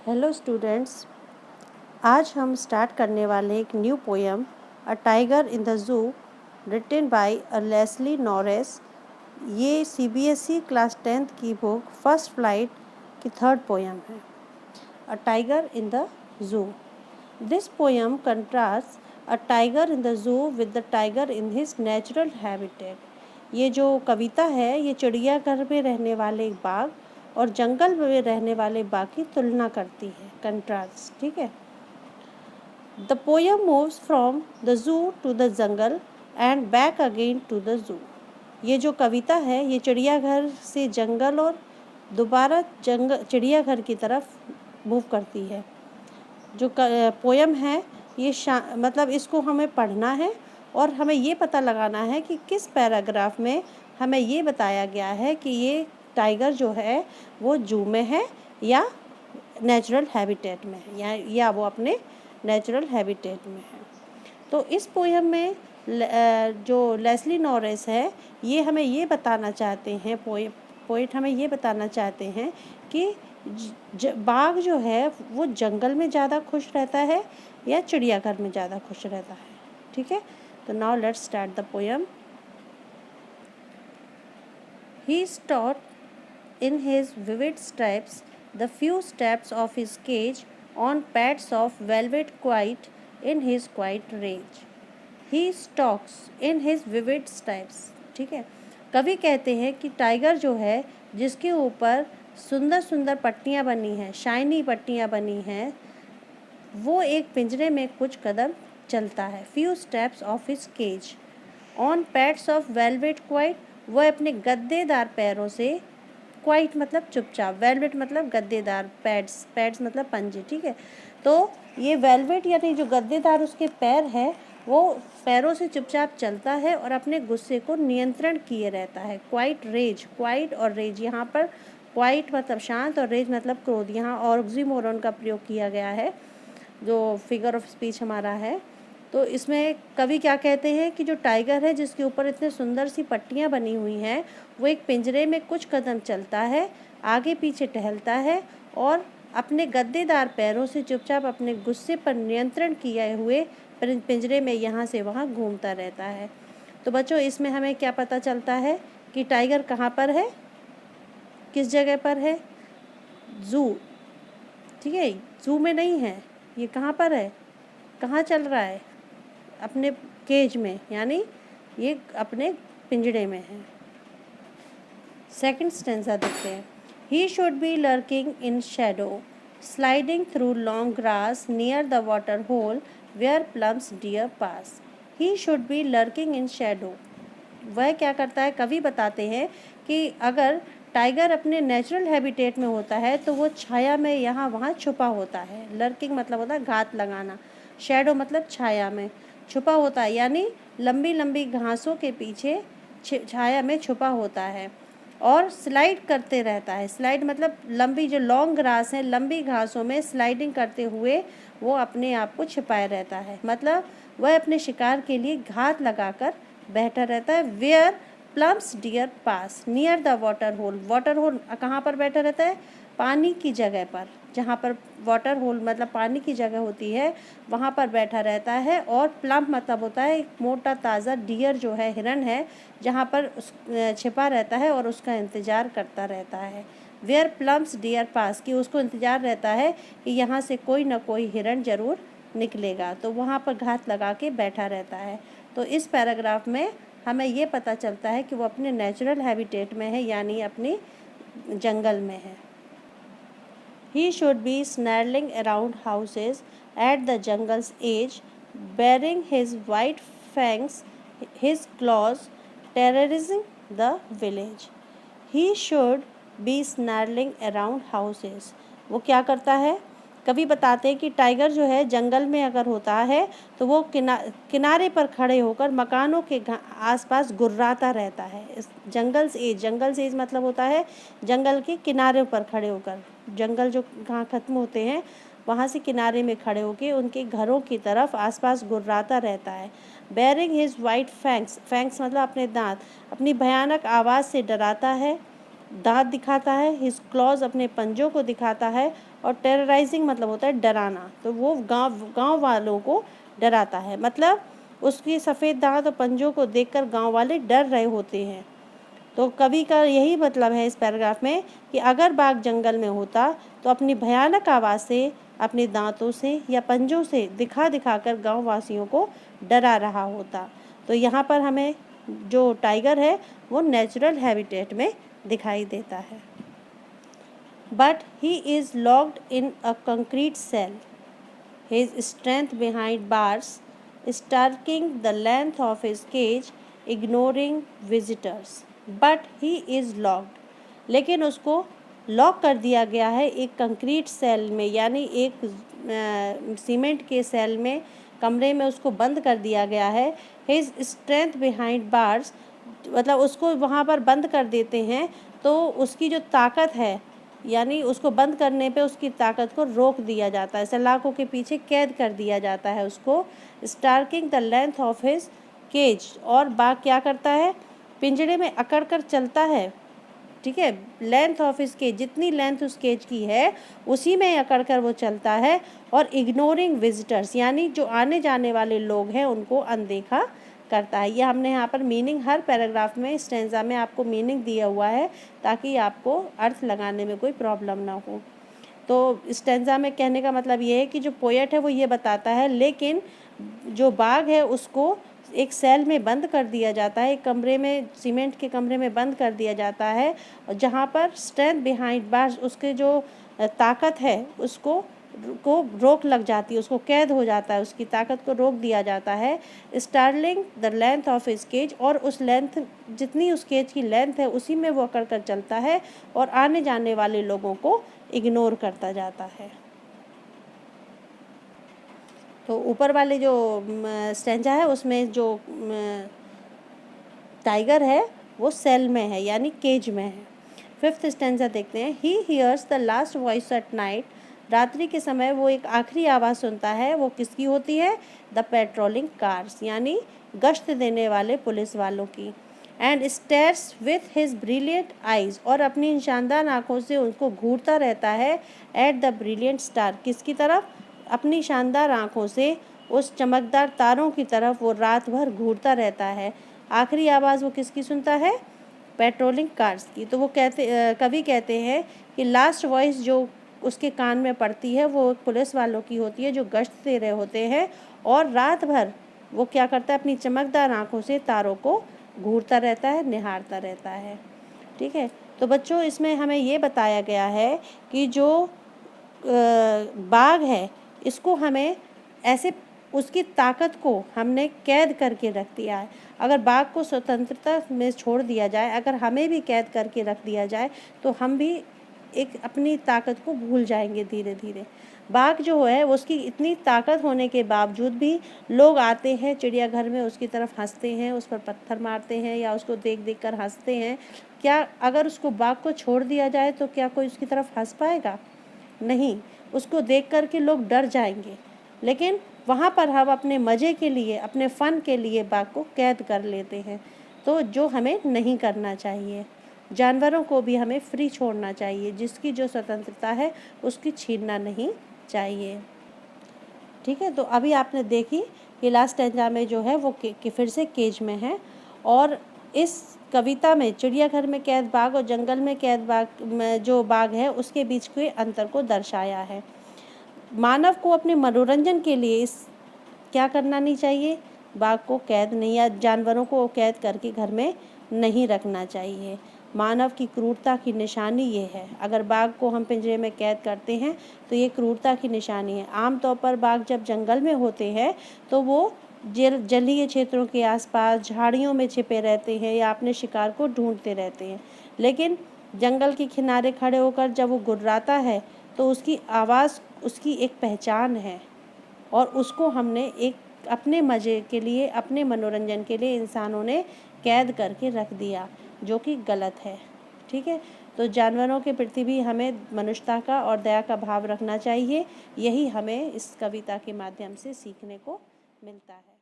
Hello students, आज हम start करने वाले एक new poem a tiger in the zoo written by Leslie Norris. ये सीबीएसई क्लास 10th की बुक फर्स्ट फ्लाइट की थर्ड पोएम है, a tiger in the zoo. This poem contrast a tiger in the zoo with the tiger in his natural habitat. ये जो कविता है ये चिड़ियाघर में रहने वाले बाघ और जंगल में रहने वाले बाघ की तुलना करती है, कंट्रास्ट। ठीक है। The poem moves from the zoo to the jungle and back again to the zoo. ये जो कविता है ये चिड़ियाघर से जंगल और दोबारा चिड़ियाघर की तरफ मूव करती है। जो पोएम है ये मतलब इसको हमें पढ़ना है और हमें ये पता लगाना है कि किस पैराग्राफ में हमें ये बताया गया है कि ये टाइगर जो है वो जू में है या नेचुरल हैबिटेट में है, या वो अपने नेचुरल हैबिटेट में है। तो इस पोएम में जो लेस्ली नॉरिस है ये हमें ये बताना चाहते हैं, पोएट हमें ये बताना चाहते हैं कि बाघ जो है वो जंगल में ज़्यादा खुश रहता है या चिड़ियाघर में ज़्यादा खुश रहता है। ठीक है, तो now let's start the poem. He stalked in his vivid stripes the few steps of his cage on pads of velvet quiet in his quiet rage. He stalks in his vivid stripes। ठीक है, कवि कहते हैं कि tiger जो है जिसके ऊपर सुंदर सुंदर पट्टियाँ बनी हैं, शाइनी पट्टियाँ बनी हैं, वो एक पिंजरे में कुछ कदम चलता है। few steps of his cage on pads of velvet quiet, वह अपने गद्देदार पैरों से, क्वाइट मतलब चुपचाप, वेलवेट मतलब गद्देदार, पैड्स मतलब पंजे। ठीक है, तो ये वेलवेट यानी जो गद्देदार उसके पैर है वो पैरों से चुपचाप चलता है और अपने गुस्से को नियंत्रण किए रहता है। क्वाइट और रेज, यहाँ पर क्वाइट मतलब शांत और रेज मतलब क्रोध। यहाँ ऑक्सीमोरन का प्रयोग किया गया है जो फिगर ऑफ स्पीच हमारा है। तो इसमें कवि क्या कहते हैं कि जो टाइगर है जिसके ऊपर इतने सुंदर सी पट्टियाँ बनी हुई हैं वो एक पिंजरे में कुछ कदम चलता है, आगे पीछे टहलता है और अपने गद्देदार पैरों से चुपचाप अपने गुस्से पर नियंत्रण किए हुए पिंजरे में यहाँ से वहाँ घूमता रहता है। तो बच्चों इसमें हमें क्या पता चलता है कि टाइगर कहाँ पर है, किस जगह पर है? ज़ू। ठीक है, ज़ू में नहीं है, ये कहाँ पर है, कहाँ चल रहा है? अपने केज में, यानी ये अपने पिंजड़े में है। सेकंड स्टेंजा देखते हैं। He should be lurking in shadow sliding through long grass near the water hole where plump deer pass. He should be lurking in shadow, वह क्या करता है, कवि बताते हैं कि अगर टाइगर अपने नेचुरल हैबिटेट में होता है तो वो छाया में यहाँ वहाँ छुपा होता है। लर्किंग मतलब होता है घात लगाना, शैडो मतलब छाया में छुपा होता है, यानी लंबी लंबी घासों के पीछे छाया में छुपा होता है और स्लाइड करते रहता है। स्लाइड मतलब लंबी, जो लॉन्ग ग्रास है, लंबी घासों में स्लाइडिंग करते हुए वो अपने आप को छिपाए रहता है, मतलब वह अपने शिकार के लिए घात लगाकर बैठा रहता है। Where plump deer pass near the water hole, water hole कहाँ पर बैठा रहता है, पानी की जगह पर, जहाँ पर वाटर होल मतलब पानी की जगह होती है वहाँ पर बैठा रहता है। और प्लम्प मतलब होता है एक मोटा ताज़ा, डियर जो है हिरन है, जहाँ पर छिपा रहता है और उसका इंतज़ार करता रहता है। वेयर प्लम्स डियर पास, कि उसको इंतज़ार रहता है कि यहाँ से कोई ना कोई हिरन ज़रूर निकलेगा, तो वहाँ पर घात लगा के बैठा रहता है। तो इस पैराग्राफ में हमें ये पता चलता है कि वो अपने नेचुरल हैबिटेट में है, यानी अपनी जंगल में है। He should be snarling around houses at the jungle's edge, baring his white fangs, his claws, terrorizing the village. He should be snarling around houses. वो क्या करता है, कभी बताते हैं कि टाइगर जो है जंगल में अगर होता है तो वो किनारे पर खड़े होकर मकानों के आसपास गुर्राता रहता है। इस जंगल्स एज मतलब होता है जंगल के किनारे पर खड़े होकर, जंगल जो कहाँ ख़त्म होते हैं वहाँ से किनारे में खड़े होकर उनके घरों की तरफ आसपास गुर्राता रहता है। बेयरिंग हिज वाइट फैंक्स मतलब अपने दांत, अपनी भयानक आवाज़ से डराता है, दांत दिखाता है। हिज क्लॉज अपने पंजों को दिखाता है और टेरराइजिंग मतलब होता है डराना। तो वो गांव वालों को डराता है, मतलब उसकी सफ़ेद दांत और पंजों को देखकर गांव वाले डर रहे होते हैं। तो कवि का यही मतलब है इस पैराग्राफ में कि अगर बाघ जंगल में होता तो अपनी भयानक आवाज़ से, अपने दांतों से या पंजों से दिखा कर गांव वासियों को डरा रहा होता। तो यहाँ पर हमें जो टाइगर है वो नेचुरल हैबिटेट में दिखाई देता है। But he is locked in a concrete cell, his strength behind bars, stalking the length of his cage, ignoring visitors. But he is locked. लेकिन उसको लॉक कर दिया गया है एक कंक्रीट सेल में, यानी एक सीमेंट के सेल में, कमरे में उसको बंद कर दिया गया है। His strength behind bars, मतलब उसको वहाँ पर बंद कर देते हैं तो उसकी जो ताकत है, यानी उसको बंद करने पे उसकी ताकत को रोक दिया जाता है, सलाखों के पीछे कैद कर दिया जाता है उसको। Stalking the length of his cage, और बाघ क्या करता है, पिंजरे में अकड़ कर चलता है, ठीक है। लेंथ ऑफ हिज केज, जितनी लेंथ उस केज की है उसी में अकड़ कर वो चलता है। और इग्नोरिंग विजिटर्स, यानी जो आने जाने वाले लोग हैं उनको अनदेखा करता है। ये हमने यहाँ पर मीनिंग हर पैराग्राफ में, स्टेंजा में आपको मीनिंग दिया हुआ है ताकि आपको अर्थ लगाने में कोई प्रॉब्लम ना हो। तो स्टेंजा में कहने का मतलब ये है कि जो पोएट है वो ये बताता है, लेकिन जो बाघ है उसको एक सेल में बंद कर दिया जाता है, एक कमरे में, सीमेंट के कमरे में बंद कर दिया जाता है, और जहाँ पर स्ट्रेंथ बिहाइंड बार्स, उसके जो ताकत है उसको रोक लग जाती है, उसको कैद हो जाता है, उसकी ताकत को रोक दिया जाता है। Stalking the length of his cage, और उस लेंथ, जितनी उस केज की लेंथ है उसी में वो अकड़ कर चलता है और आने जाने वाले लोगों को इग्नोर करता जाता है। तो ऊपर वाले जो स्टेंजा है उसमें जो टाइगर है वो सेल में है, यानी केज में है। फिफ्थ स्टेंजा देखते हैं। He hears the last voice at night, रात्रि के समय वो एक आखिरी आवाज़ सुनता है। वो किसकी होती है, द पेट्रोलिंग कार्स, यानी गश्त देने वाले पुलिस वालों की। And stairs with his brilliant eyes, और अपनी शानदार आँखों से उनको घूरता रहता है। एट द ब्रिलियंट स्टार, किसकी तरफ, अपनी शानदार आँखों से उस चमकदार तारों की तरफ वो रात भर घूरता रहता है। आखिरी आवाज़ वो किसकी सुनता है, पेट्रोलिंग कार्स की। तो वो कवि कहते हैं कि लास्ट वॉइस जो उसके कान में पड़ती है वो पुलिस वालों की होती है जो गश्त दे रहे होते हैं, और रात भर वो क्या करता है, अपनी चमकदार आँखों से तारों को घूरता रहता है, निहारता रहता है। ठीक है, तो बच्चों इसमें हमें ये बताया गया है कि जो बाघ है इसको हमें ऐसे, उसकी ताकत को हमने कैद करके रख दिया है। अगर बाघ को स्वतंत्रता में छोड़ दिया जाए, अगर हमें भी कैद करके रख दिया जाए तो हम भी एक अपनी ताकत को भूल जाएंगे धीरे धीरे। बाघ जो है उसकी इतनी ताकत होने के बावजूद भी लोग आते हैं चिड़ियाघर में, उसकी तरफ हंसते हैं, उस पर पत्थर मारते हैं या उसको देख देख कर हंसते हैं। क्या अगर उसको बाघ को छोड़ दिया जाए तो क्या कोई उसकी तरफ हंस पाएगा? नहीं, उसको देख कर के लोग डर जाएंगे। लेकिन वहाँ पर हम अपने मज़े के लिए, अपने फ़न के लिए बाघ को कैद कर लेते हैं, तो जो हमें नहीं करना चाहिए। जानवरों को भी हमें फ्री छोड़ना चाहिए, जिसकी जो स्वतंत्रता है उसकी छीनना नहीं चाहिए। ठीक है, तो अभी आपने देखी कि लास्ट स्टेंजा में जो है वो फिर से केज में है, और इस कविता में चिड़ियाघर में कैद बाघ और जंगल में कैद बाघ जो बाघ है उसके बीच के अंतर को दर्शाया है। मानव को अपने मनोरंजन के लिए क्या करना नहीं चाहिए, बाघ को कैद नहीं, या जानवरों को कैद करके घर में नहीं रखना चाहिए। मानव की क्रूरता की निशानी ये है। अगर बाघ को हम पिंजरे में कैद करते हैं तो ये क्रूरता की निशानी है। आमतौर पर बाघ जब जंगल में होते हैं तो वो जलीय क्षेत्रों के आसपास झाड़ियों में छिपे रहते हैं या अपने शिकार को ढूंढते रहते हैं। लेकिन जंगल के किनारे खड़े होकर जब वो गुर्राता है तो उसकी आवाज़, उसकी एक पहचान है, और उसको हमने एक अपने मज़े के लिए, अपने मनोरंजन के लिए इंसानों ने कैद करके रख दिया, जो कि गलत है। ठीक है, तो जानवरों के प्रति भी हमें मनुष्यता का और दया का भाव रखना चाहिए। यही हमें इस कविता के माध्यम से सीखने को मिलता है।